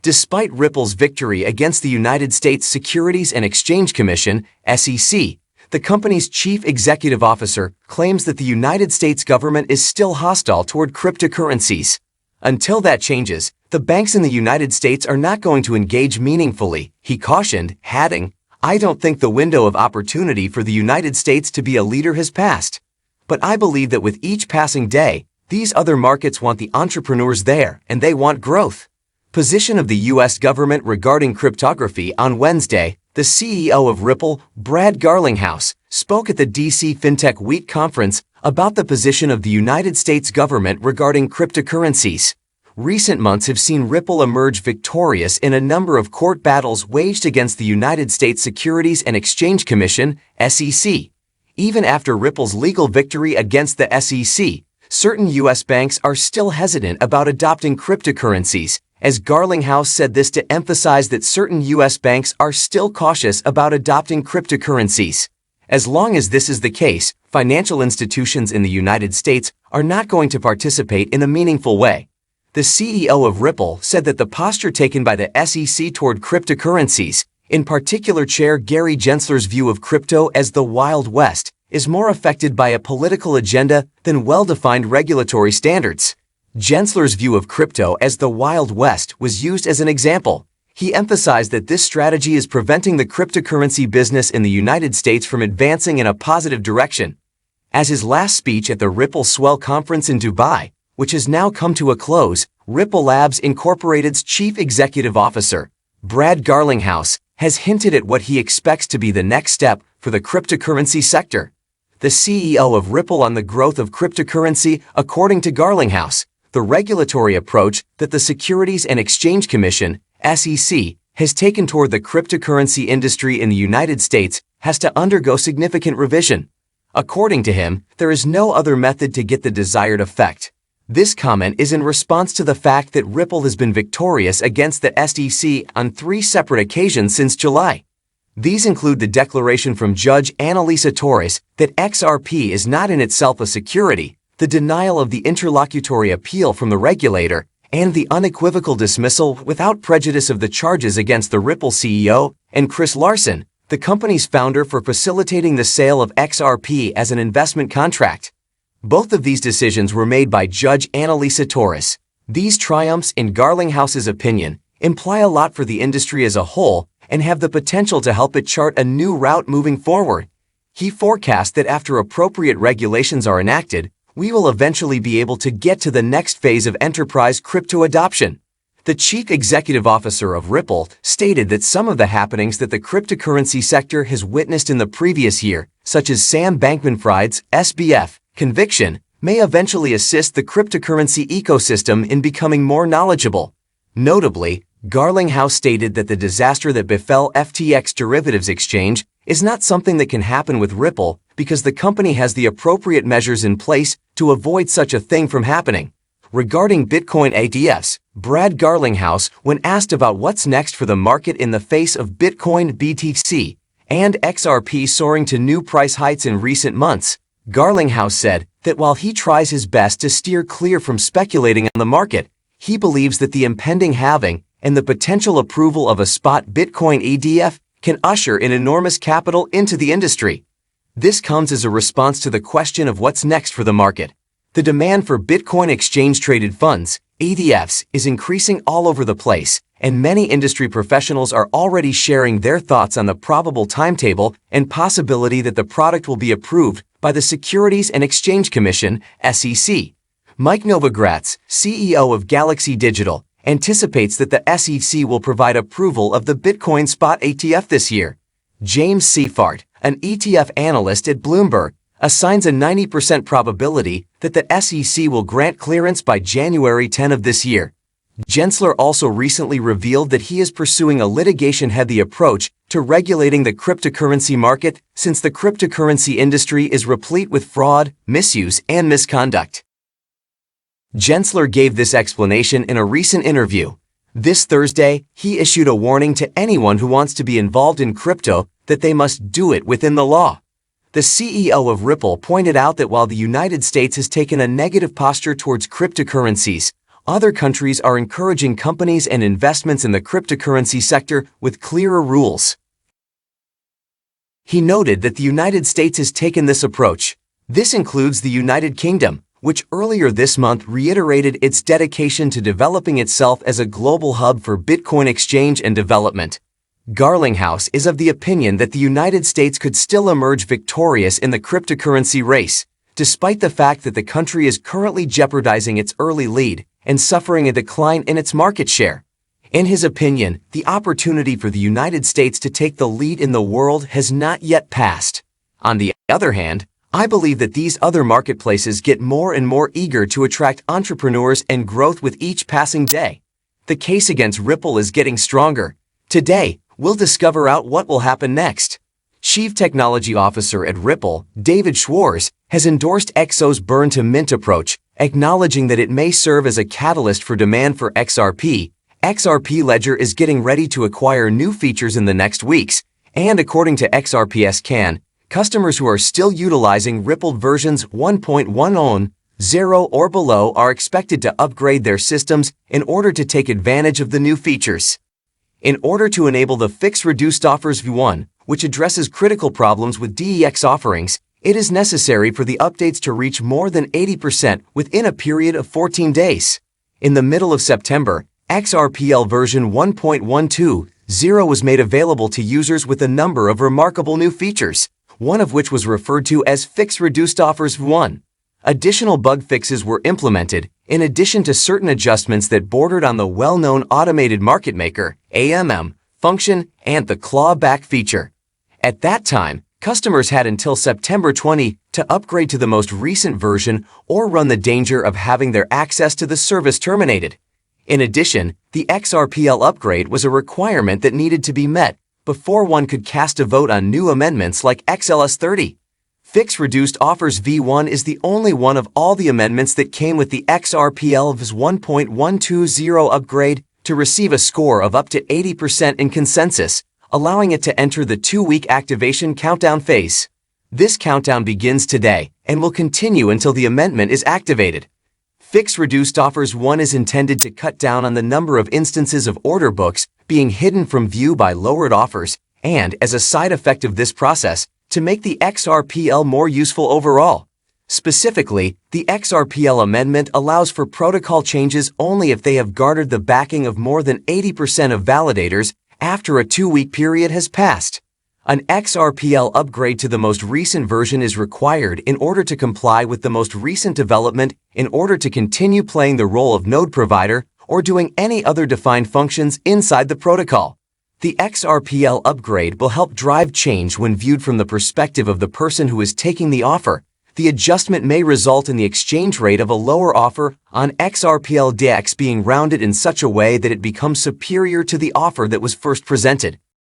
Despite Ripple's victory against the United States Securities and Exchange Commission, SEC, the company's chief executive officer claims that the United States government is still hostile toward cryptocurrencies. Until that changes, the banks in the United States are not going to engage meaningfully, he cautioned, adding, "I don't think the window of opportunity for the United States to be a leader has passed. But I believe that with each passing day, these other markets want the entrepreneurs there, and they want growth." Position of the U.S. government regarding cryptography. On Wednesday, the CEO of Ripple, Brad Garlinghouse, spoke at the D.C. FinTech Week conference about the position of the United States government regarding cryptocurrencies. Recent months have seen Ripple emerge victorious in a number of court battles waged against the United States Securities and Exchange Commission, SEC. Even after Ripple's legal victory against the SEC, certain U.S. banks are still hesitant about adopting cryptocurrencies, as Garlinghouse said this to emphasize that certain U.S. banks are still cautious about adopting cryptocurrencies. As long as this is the case, financial institutions in the United States are not going to participate in a meaningful way. The CEO of Ripple said that the posture taken by the SEC toward cryptocurrencies, in particular Chair Gary Gensler's view of crypto as the Wild West, is more affected by a political agenda than well-defined regulatory standards. Gensler's view of crypto as the Wild West was used as an example. He emphasized that this strategy is preventing the cryptocurrency business in the United States from advancing in a positive direction. As his last speech at the Ripple Swell Conference in Dubai, which has now come to a close, Ripple Labs Incorporated's chief executive officer, Brad Garlinghouse, has hinted at what he expects to be the next step for the cryptocurrency sector. The CEO of Ripple on the growth of cryptocurrency. According to Garlinghouse, the regulatory approach that the Securities and Exchange Commission, SEC, has taken toward the cryptocurrency industry in the United States has to undergo significant revision. According to him, there is no other method to get the desired effect. This comment is in response to the fact that Ripple has been victorious against the SEC on 3 separate occasions since July. These include the declaration from Judge Annalisa Torres that XRP is not in itself a security, the denial of the interlocutory appeal from the regulator, and the unequivocal dismissal without prejudice of the charges against the Ripple CEO and Chris Larsen, the company's founder, for facilitating the sale of XRP as an investment contract. Both of these decisions were made by Judge Annalisa Torres. These triumphs, in Garlinghouse's opinion, imply a lot for the industry as a whole and have the potential to help it chart a new route moving forward. He forecast that after appropriate regulations are enacted, we will eventually be able to get to the next phase of enterprise crypto adoption. The chief executive officer of Ripple stated that some of the happenings that the cryptocurrency sector has witnessed in the previous year, such as Sam Bankman-Fried's SBF conviction, may eventually assist the cryptocurrency ecosystem in becoming more knowledgeable. Notably, Garlinghouse stated that the disaster that befell FTX derivatives exchange is not something that can happen with Ripple because the company has the appropriate measures in place to avoid such a thing from happening. Regarding Bitcoin ETFs, Brad Garlinghouse, when asked about what's next for the market in the face of Bitcoin BTC and XRP soaring to new price heights in recent months, Garlinghouse said that while he tries his best to steer clear from speculating on the market, he believes that the impending halving and the potential approval of a spot Bitcoin ETF can usher in enormous capital into the industry. This comes as a response to the question of what's next for the market. The demand for Bitcoin exchange-traded funds, ETFs, is increasing all over the place, and many industry professionals are already sharing their thoughts on the probable timetable and possibility that the product will be approved by the Securities and Exchange Commission, SEC. Mike Novogratz, CEO of Galaxy Digital, anticipates that the SEC will provide approval of the Bitcoin spot ETF this year. James Seifert, an ETF analyst at Bloomberg, assigns a 90% probability that the SEC will grant clearance by January 10 of this year. Gensler also recently revealed that he is pursuing a litigation-heavy approach to regulating the cryptocurrency market since the cryptocurrency industry is replete with fraud, misuse, and misconduct. Gensler gave this explanation in a recent interview. This Thursday, he issued a warning to anyone who wants to be involved in crypto that they must do it within the law. The CEO of Ripple pointed out that while the United States has taken a negative posture towards cryptocurrencies, other countries are encouraging companies and investments in the cryptocurrency sector with clearer rules. He noted that the United States has taken this approach. This includes the United Kingdom, which earlier this month reiterated its dedication to developing itself as a global hub for Bitcoin exchange and development. Garlinghouse is of the opinion that the United States could still emerge victorious in the cryptocurrency race, despite the fact that the country is currently jeopardizing its early lead and suffering a decline in its market share. In his opinion, the opportunity for the United States to take the lead in the world has not yet passed. On the other hand, I believe that these other marketplaces get more and more eager to attract entrepreneurs and growth with each passing day. The case against Ripple is getting stronger. Today, we'll discover out what will happen next. Chief Technology Officer at Ripple, David Schwartz, has endorsed XO's burn to mint approach, acknowledging that it may serve as a catalyst for demand for XRP. XRP Ledger is getting ready to acquire new features in the next weeks, and according to XRP-Scan, customers who are still utilizing Ripple versions 1.10 or below are expected to upgrade their systems in order to take advantage of the new features. In order to enable the Fixed Reduced Offers V1, which addresses critical problems with DEX offerings, it is necessary for the updates to reach more than 80% within a period of 14 days. In the middle of September, XRPL version 1.12 was made available to users with a number of remarkable new features, one of which was referred to as Fixed Reduced Offers V1. Additional bug fixes were implemented, in addition to certain adjustments that bordered on the well-known Automated Market Maker (AMM) function and the clawback feature. At that time, customers had until September 20 to upgrade to the most recent version or run the danger of having their access to the service terminated. In addition, the XRPL upgrade was a requirement that needed to be met before one could cast a vote on new amendments like XLS30. Fixed Reduced Offers V1 is the only one of all the amendments that came with the XRPL VS 1.120 upgrade to receive a score of up to 80% in consensus, allowing it to enter the 2-week activation countdown phase. This countdown begins today and will continue until the amendment is activated. Fixed Reduced Offers 1 is intended to cut down on the number of instances of order books being hidden from view by lowered offers, and as a side effect of this process, to make the XRPL more useful overall. Specifically, the XRPL amendment allows for protocol changes only if they have garnered the backing of more than 80% of validators after a 2-week period has passed. An XRPL upgrade to the most recent version is required in order to comply with the most recent development in order to continue playing the role of node provider or doing any other defined functions inside the protocol. The XRPL upgrade will help drive change when viewed from the perspective of the person who is taking the offer. The adjustment may result in the exchange rate of a lower offer on XRPL DEX being rounded in such a way that it becomes superior to the offer that was first presented.